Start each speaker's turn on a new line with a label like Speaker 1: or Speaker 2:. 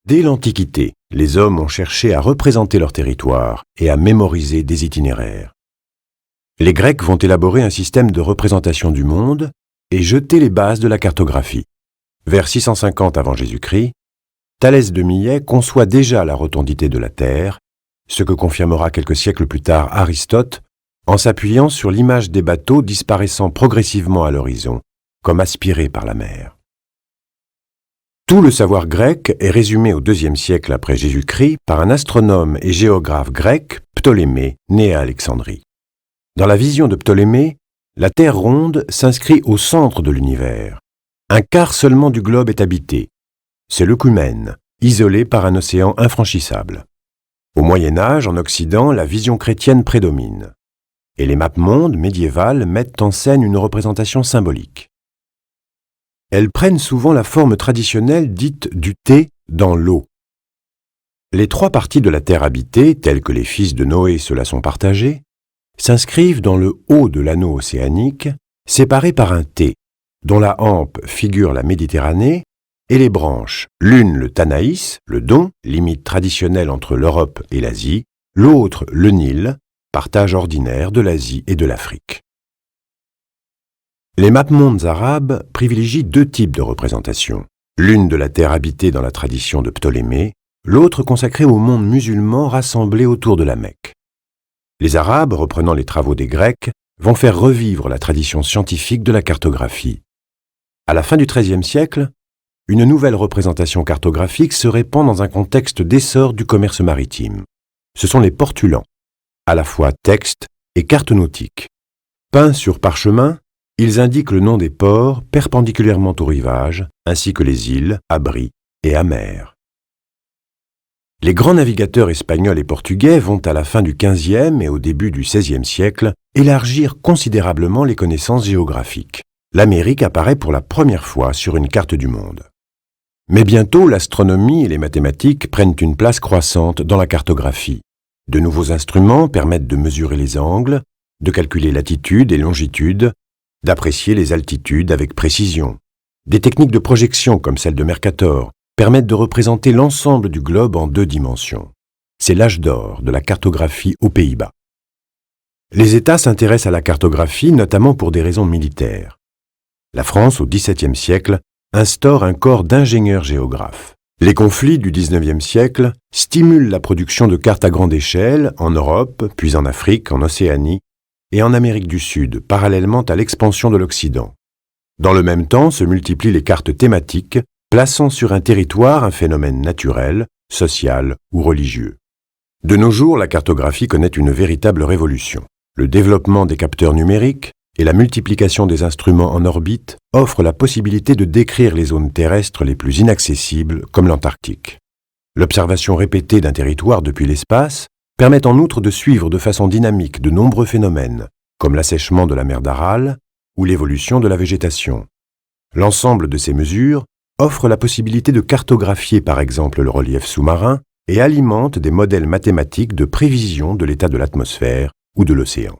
Speaker 1: Dès l'Antiquité, les hommes ont cherché à représenter leur territoire et à mémoriser des itinéraires. Les Grecs vont élaborer un système de représentation du monde et jeter les bases de la cartographie. Vers 650 avant Jésus-Christ, Thalès de Milet conçoit déjà la rotondité de la Terre, ce que confirmera quelques siècles plus tard Aristote, en s'appuyant sur l'image des bateaux disparaissant progressivement à l'horizon, comme aspirés par la mer. Tout le savoir grec est résumé au IIe siècle après Jésus-Christ par un astronome et géographe grec, Ptolémée, né à Alexandrie. Dans la vision de Ptolémée, la Terre ronde s'inscrit au centre de l'univers. Un quart seulement du globe est habité. C'est l'œcumène, isolé par un océan infranchissable. Au Moyen Âge, en Occident, la vision chrétienne prédomine. Et les mapes-mondes médiévales mettent en scène une représentation symbolique. Elles prennent souvent la forme traditionnelle dite du thé dans l'eau. Les trois parties de la Terre habitée, telles que les fils de Noé se la sont partagées, s'inscrivent dans le haut de l'anneau océanique, séparé par un T, dont la hampe figure la Méditerranée, et les branches, l'une le Tanaïs, le Don, limite traditionnelle entre l'Europe et l'Asie, l'autre le Nil, partage ordinaire de l'Asie et de l'Afrique. Les mapes-mondes arabes privilégient deux types de représentations, l'une de la terre habitée dans la tradition de Ptolémée, l'autre consacrée au monde musulman rassemblé autour de la Mecque. Les Arabes, reprenant les travaux des Grecs, vont faire revivre la tradition scientifique de la cartographie. À la fin du XIIIe siècle, une nouvelle représentation cartographique se répand dans un contexte d'essor du commerce maritime. Ce sont les portulans, à la fois texte et carte nautique. Peints sur parchemin, ils indiquent le nom des ports perpendiculairement au rivage, ainsi que les îles, abris et amers. Les grands navigateurs espagnols et portugais vont à la fin du XVe et au début du XVIe siècle élargir considérablement les connaissances géographiques. L'Amérique apparaît pour la première fois sur une carte du monde. Mais bientôt, l'astronomie et les mathématiques prennent une place croissante dans la cartographie. De nouveaux instruments permettent de mesurer les angles, de calculer latitude et longitude, d'apprécier les altitudes avec précision. Des techniques de projection comme celle de Mercator permettent de représenter l'ensemble du globe en 2 dimensions. C'est l'âge d'or de la cartographie aux Pays-Bas. Les États s'intéressent à la cartographie notamment pour des raisons militaires. La France, au XVIIe siècle, instaure un corps d'ingénieurs géographes. Les conflits du XIXe siècle stimulent la production de cartes à grande échelle en Europe, puis en Afrique, en Océanie et en Amérique du Sud, parallèlement à l'expansion de l'Occident. Dans le même temps se multiplient les cartes thématiques, plaçant sur un territoire un phénomène naturel, social ou religieux. De nos jours, la cartographie connaît une véritable révolution. Le développement des capteurs numériques et la multiplication des instruments en orbite offrent la possibilité de décrire les zones terrestres les plus inaccessibles, comme l'Antarctique. L'observation répétée d'un territoire depuis l'espace permet en outre de suivre de façon dynamique de nombreux phénomènes, comme l'assèchement de la mer d'Aral ou l'évolution de la végétation. L'ensemble de ces mesures offre la possibilité de cartographier par exemple le relief sous-marin et alimente des modèles mathématiques de prévision de l'état de l'atmosphère ou de l'océan.